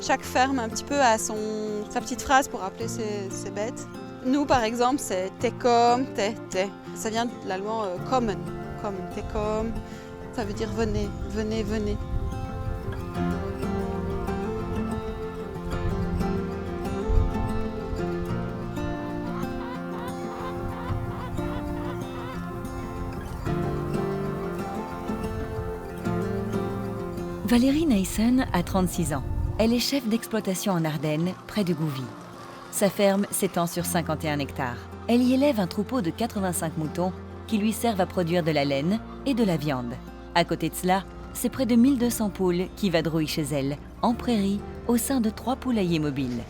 Chaque ferme un petit peu a sa petite phrase pour appeler ses bêtes. Nous, par exemple, c'est « t'es comme, t'es ». Ça vient de l'allemand « kommen ». Comme « t'es comme », ça veut dire « venez, venez, venez ». Valérie Neyssen a 36 ans. Elle est chef d'exploitation en Ardennes, près de Gouvy. Sa ferme s'étend sur 51 hectares. Elle y élève un troupeau de 85 moutons qui lui servent à produire de la laine et de la viande. À côté de cela, c'est près de 1200 poules qui vadrouillent chez elle, en prairie, au sein de 3 poulaillers mobiles.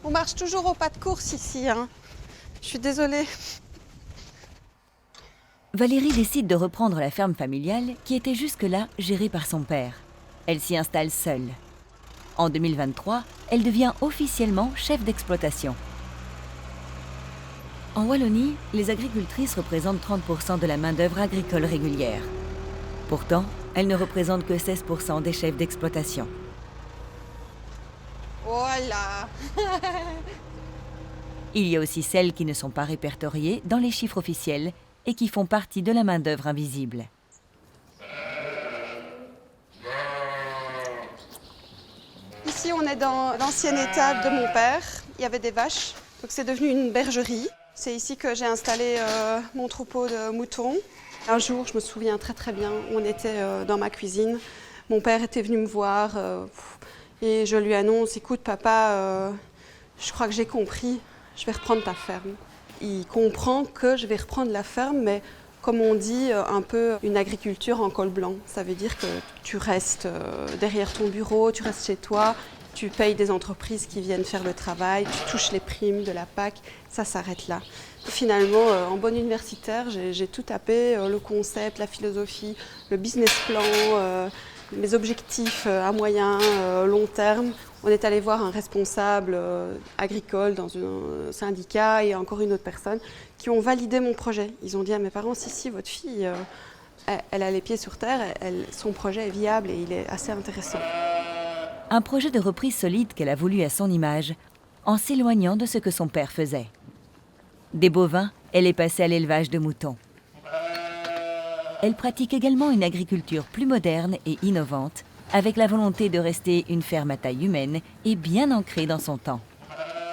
On marche toujours au pas de course ici, hein. Je suis désolée. Valérie décide de reprendre la ferme familiale qui était jusque-là gérée par son père. Elle s'y installe seule. En 2023, elle devient officiellement chef d'exploitation. En Wallonie, les agricultrices représentent 30% de la main-d'œuvre agricole régulière. Pourtant, elles ne représentent que 16% des chefs d'exploitation. Voilà. Il y a aussi celles qui ne sont pas répertoriées dans les chiffres officiels et qui font partie de la main-d'œuvre invisible. Ici, on est dans l'ancienne étable de mon père. Il y avait des vaches, donc c'est devenu une bergerie. C'est ici que j'ai installé mon troupeau de moutons. Un jour, je me souviens très bien, on était dans ma cuisine. Mon père était venu me voir et je lui annonce « Écoute papa, je crois que j'ai compris, je vais reprendre ta ferme ». Il comprend que je vais reprendre la ferme, mais comme on dit, un peu une agriculture en col blanc. Ça veut dire que tu restes derrière ton bureau, tu restes chez toi, tu payes des entreprises qui viennent faire le travail, tu touches les primes de la PAC, ça s'arrête là. Finalement, en bonne universitaire, j'ai tout tapé, le concept, la philosophie, le business plan, mes objectifs à moyen, long terme. On est allé voir un responsable agricole dans un syndicat et encore une autre personne qui ont validé mon projet. Ils ont dit à mes parents, si, votre fille, elle a les pieds sur terre, son projet est viable et il est assez intéressant. Un projet de reprise solide qu'elle a voulu à son image, en s'éloignant de ce que son père faisait. Des bovins, elle est passée à l'élevage de moutons. Elle pratique également une agriculture plus moderne et innovante, avec la volonté de rester une ferme à taille humaine et bien ancrée dans son temps.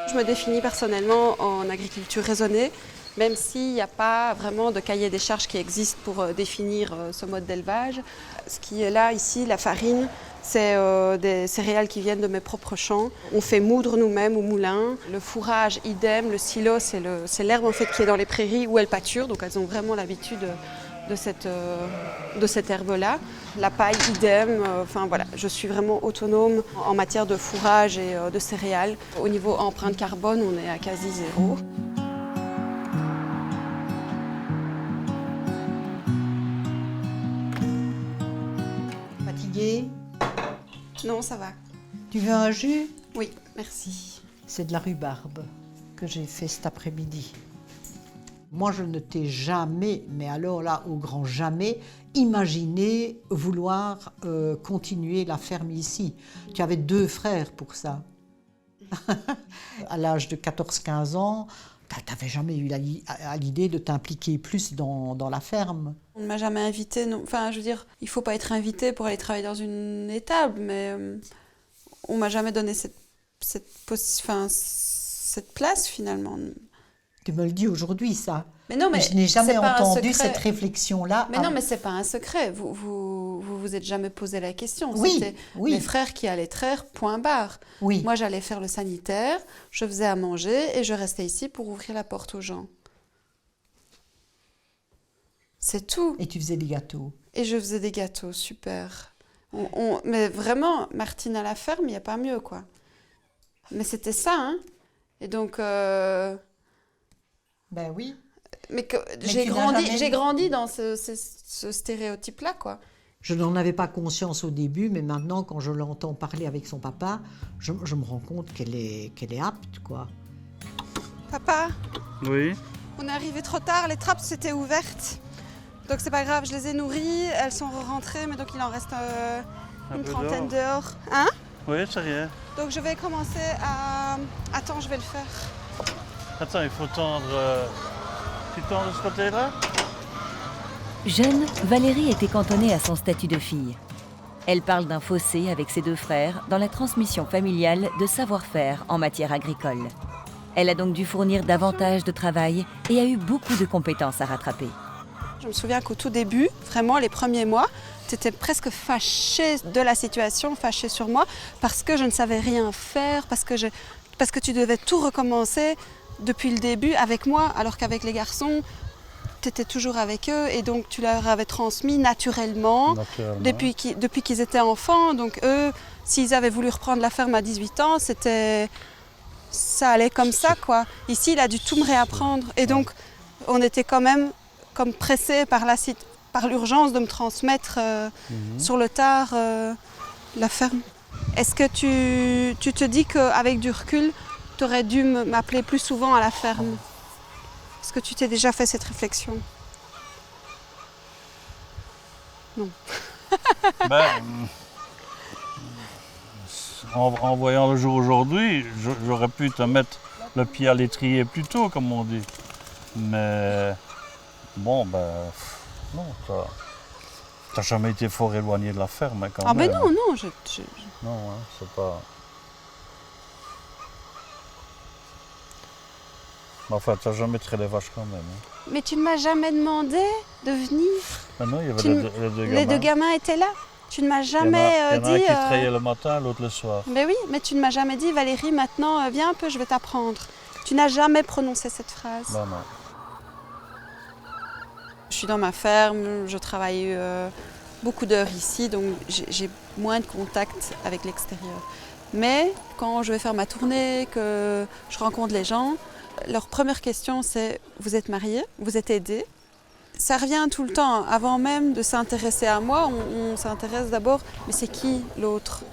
Je me définis personnellement en agriculture raisonnée, même s'il n'y a pas vraiment de cahier des charges qui existe pour définir ce mode d'élevage. Ce qui est là, ici, la farine, c'est des céréales qui viennent de mes propres champs. On fait moudre nous-mêmes au moulin. Le fourrage, idem. Le silo, c'est l'herbe en fait, qui est dans les prairies où elles pâturent, donc elles ont vraiment l'habitude de cette herbe-là. La paille, idem. Enfin voilà, je suis vraiment autonome en matière de fourrage et de céréales. Au niveau empreinte carbone, on est à quasi zéro. Fatiguée? Non, ça va. Tu veux un jus? Oui, merci. C'est de la rhubarbe que j'ai fait cet après-midi. Moi, je ne t'ai jamais, mais alors là, au grand jamais, imaginé vouloir continuer la ferme ici. Tu avais 2 frères pour ça. À l'âge de 14-15 ans, tu n'avais jamais eu l'idée de t'impliquer plus dans la ferme. On ne m'a jamais invitée. Enfin, je veux dire, il ne faut pas être invité pour aller travailler dans une étable, mais on ne m'a jamais donné cette place finalement. Tu me le dis aujourd'hui, ça. Mais non, mais je n'ai jamais entendu secret. cette réflexion-là. Mais non, mais c'est pas un secret. Vous êtes jamais posé la question. Oui, C'était oui. mes frères qui allaient traire, point barre. Oui. Moi, j'allais faire le sanitaire, je faisais à manger et je restais ici pour ouvrir la porte aux gens. C'est tout. Et tu faisais des gâteaux. Et je faisais des gâteaux, super. Mais vraiment, Martine à la ferme, il n'y a pas mieux, quoi. Mais c'était ça, hein. Et donc... Ben oui. Mais j'ai grandi dans ce stéréotype-là, quoi. Je n'en avais pas conscience au début, mais maintenant, quand je l'entends parler avec son papa, je me rends compte qu'elle est apte, quoi. Papa, Oui. on est arrivé trop tard, les trappes s'étaient ouvertes. Donc c'est pas grave, je les ai nourries, elles sont rentrées, mais donc il en reste une trentaine dehors. Hein ? Oui, c'est rien. Donc je vais commencer à... Attends, je vais le faire. Attends, il faut tendre... Tu tends de ce côté-là? Jeune, Valérie était cantonnée à son statut de fille. Elle parle d'un fossé avec ses deux frères dans la transmission familiale de savoir-faire en matière agricole. Elle a donc dû fournir davantage de travail et a eu beaucoup de compétences à rattraper. Je me souviens qu'au tout début, vraiment les premiers mois, tu étais presque fâchée de la situation, fâchée sur moi, parce que je ne savais rien faire, parce que tu devais tout recommencer depuis le début avec moi, alors qu'avec les garçons, tu étais toujours avec eux et donc tu leur avais transmis naturellement. Depuis qu'ils étaient enfants. Donc eux, s'ils avaient voulu reprendre la ferme à 18 ans, ça allait comme ça, quoi. Ici, il a dû tout me réapprendre. Et donc, on était quand même comme pressés par l'urgence de me transmettre sur le tard la ferme. Est-ce que tu te dis qu'avec du recul, tu aurais dû m'appeler plus souvent à la ferme? Est-ce que tu t'es déjà fait cette réflexion? Non. En voyant le jour aujourd'hui, j'aurais pu te mettre le pied à l'étrier plus tôt, comme on dit. Mais bon, non, t'as jamais été fort éloigné de la ferme quand même. Ah ben non, non, Non, hein, c'est pas... Enfin, t'as jamais traité les vaches quand même. Hein. Mais tu ne m'as jamais demandé de venir. Ah non, il y avait les deux gamins. Les deux gamins étaient là. Tu ne m'as jamais il y en a dit... un qui travaillait le matin, l'autre le soir. Mais oui, mais tu ne m'as jamais dit, Valérie, maintenant, viens un peu, je vais t'apprendre. Tu n'as jamais prononcé cette phrase. Ben non. Je suis dans ma ferme, je travaille beaucoup d'heures ici, donc j'ai moins de contact avec l'extérieur. Mais quand je vais faire ma tournée, que je rencontre les gens, leur première question c'est « Vous êtes mariés? Vous êtes aidés ?» Ça revient tout le temps. Avant même de s'intéresser à moi, on s'intéresse d'abord « Mais c'est qui l'autre ?»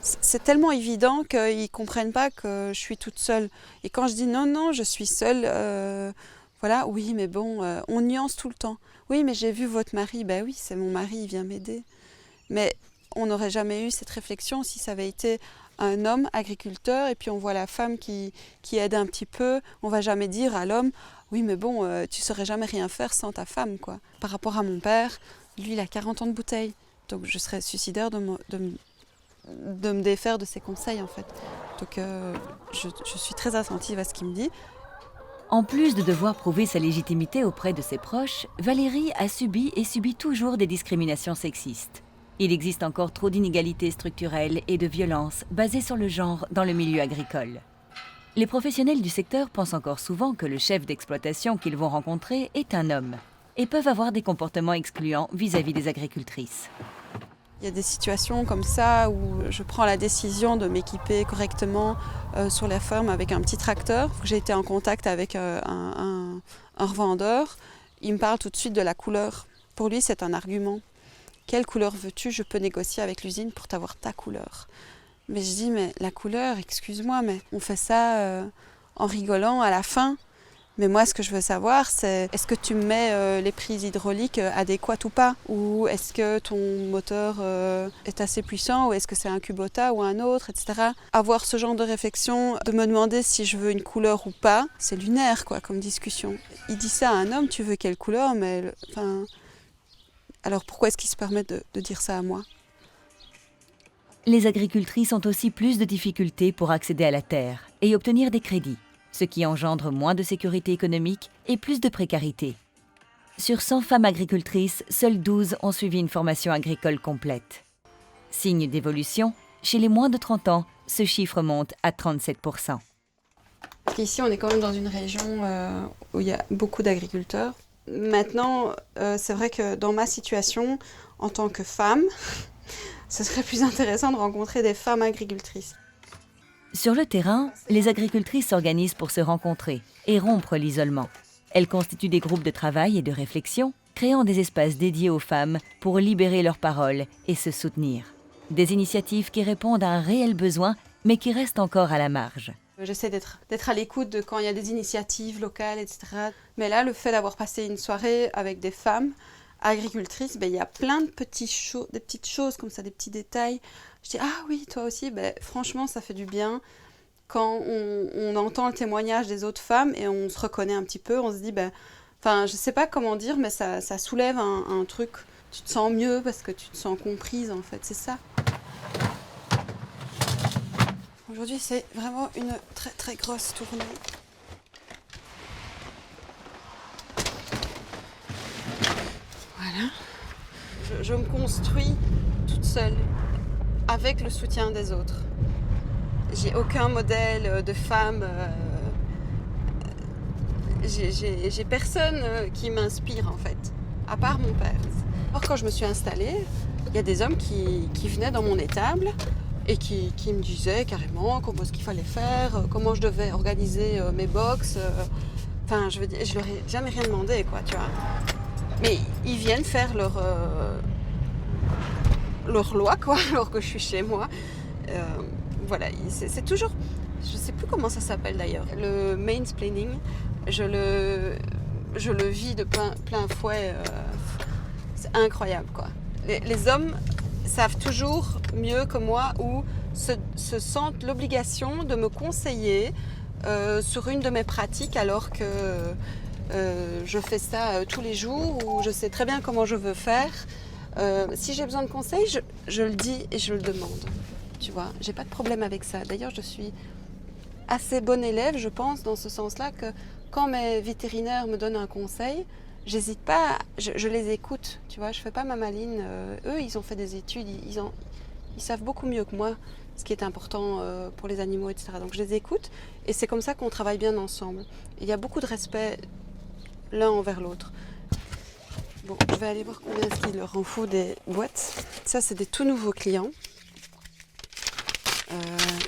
C'est tellement évident qu'ils ne comprennent pas que je suis toute seule. Et quand je dis « Non, non, je suis seule », voilà, oui, mais bon, on nuance tout le temps. Oui, mais j'ai vu votre mari. Ben oui, c'est mon mari, il vient m'aider. Mais on n'aurait jamais eu cette réflexion si ça avait été un homme agriculteur et puis on voit la femme qui aide un petit peu. On ne va jamais dire à l'homme, oui, mais bon, tu ne saurais jamais rien faire sans ta femme, quoi. Par rapport à mon père, lui, il a 40 ans de bouteille. Donc je serais suicidaire de me défaire de ses conseils, en fait. Donc je suis très attentive à ce qu'il me dit. En plus de devoir prouver sa légitimité auprès de ses proches, Valérie a subi et subit toujours des discriminations sexistes. Il existe encore trop d'inégalités structurelles et de violences basées sur le genre dans le milieu agricole. Les professionnels du secteur pensent encore souvent que le chef d'exploitation qu'ils vont rencontrer est un homme et peuvent avoir des comportements excluants vis-à-vis des agricultrices. Il y a des situations comme ça où je prends la décision de m'équiper correctement sur la ferme avec un petit tracteur. J'ai été en contact avec un revendeur. Il me parle tout de suite de la couleur. Pour lui, c'est un argument. Quelle couleur veux-tu? Je peux négocier avec l'usine pour t'avoir ta couleur. Mais je dis, mais la couleur, excuse-moi, mais on fait ça en rigolant à la fin. Mais moi, ce que je veux savoir, c'est est-ce que tu mets les prises hydrauliques adéquates ou pas? Ou est-ce que ton moteur est assez puissant? Ou est-ce que c'est un Kubota ou un autre, etc. Avoir ce genre de réflexion, de me demander si je veux une couleur ou pas, c'est lunaire, quoi, comme discussion. Il dit ça à un homme, tu veux quelle couleur? Mais alors pourquoi est-ce qu'il se permet de dire ça à moi? Les agricultrices ont aussi plus de difficultés pour accéder à la terre et obtenir des crédits, ce qui engendre moins de sécurité économique et plus de précarité. Sur 100 femmes agricultrices, seules 12 ont suivi une formation agricole complète. Signe d'évolution, chez les moins de 30 ans, ce chiffre monte à 37%. Parce qu'ici, on est quand même dans une région où il y a beaucoup d'agriculteurs. Maintenant, c'est vrai que dans ma situation, en tant que femme, ce serait plus intéressant de rencontrer des femmes agricultrices. Sur le terrain, les agricultrices s'organisent pour se rencontrer et rompre l'isolement. Elles constituent des groupes de travail et de réflexion, créant des espaces dédiés aux femmes pour libérer leurs paroles et se soutenir. Des initiatives qui répondent à un réel besoin, mais qui restent encore à la marge. J'essaie d'être à l'écoute de quand il y a des initiatives locales, etc. Mais là, le fait d'avoir passé une soirée avec des femmes agricultrices, il y a plein de des petites choses comme ça, des petits détails. Je dis, ah oui, toi aussi, ben, franchement, ça fait du bien. Quand on entend le témoignage des autres femmes et on se reconnaît un petit peu, on se dit, ben, enfin, je sais pas comment dire, mais ça soulève un truc. Tu te sens mieux parce que tu te sens comprise, en fait, c'est ça. Aujourd'hui, c'est vraiment une très très grosse tournée. Voilà. Je me construis toute seule, avec le soutien des autres. J'ai aucun modèle de femme. J'ai personne qui m'inspire en fait, à part mon père. Alors quand je me suis installée, il y a des hommes qui venaient dans mon étable et qui me disaient carrément comment ce qu'il fallait faire, comment je devais organiser mes box. Enfin, je veux dire, je leur ai jamais rien demandé, quoi, tu vois. Mais ils viennent faire leur loi, quoi, alors que je suis chez moi. Voilà, c'est toujours... Je sais plus comment ça s'appelle d'ailleurs. Le mansplaining, je le vis de plein fouet. C'est incroyable, quoi. Les hommes savent toujours mieux que moi ou se sentent l'obligation de me conseiller sur une de mes pratiques alors que je fais ça tous les jours ou je sais très bien comment je veux faire. Si j'ai besoin de conseils, je le dis et je le demande. Tu vois, j'ai pas de problème avec ça. D'ailleurs, je suis assez bonne élève, je pense, dans ce sens-là, que quand mes vétérinaires me donnent un conseil, j'hésite pas, je les écoute. Tu vois, je fais pas ma maline. Eux, ils ont fait des études, ils savent beaucoup mieux que moi ce qui est important pour les animaux, etc. Donc je les écoute et c'est comme ça qu'on travaille bien ensemble. Il y a beaucoup de respect l'un envers l'autre. Bon, je vais aller voir combien est-ce qu'il leur en faut des boîtes. Ça, c'est des tout nouveaux clients.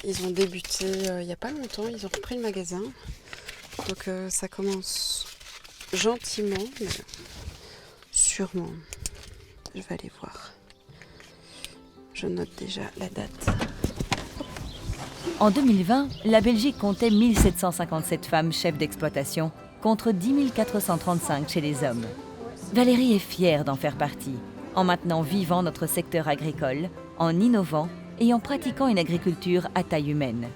Ils ont débuté il n'y a pas longtemps, ils ont repris le magasin. Donc ça commence gentiment, mais sûrement. Je vais aller voir. Je note déjà la date. En 2020, la Belgique comptait 1757 femmes chefs d'exploitation contre 10 435 chez les hommes. Valérie est fière d'en faire partie, en maintenant vivant notre secteur agricole, en innovant et en pratiquant une agriculture à taille humaine.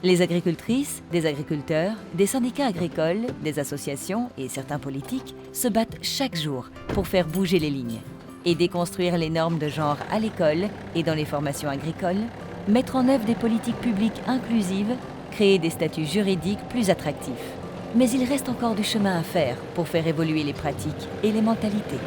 Les agricultrices, des agriculteurs, des syndicats agricoles, des associations et certains politiques se battent chaque jour pour faire bouger les lignes et déconstruire les normes de genre à l'école et dans les formations agricoles, mettre en œuvre des politiques publiques inclusives, créer des statuts juridiques plus attractifs. Mais il reste encore du chemin à faire pour faire évoluer les pratiques et les mentalités.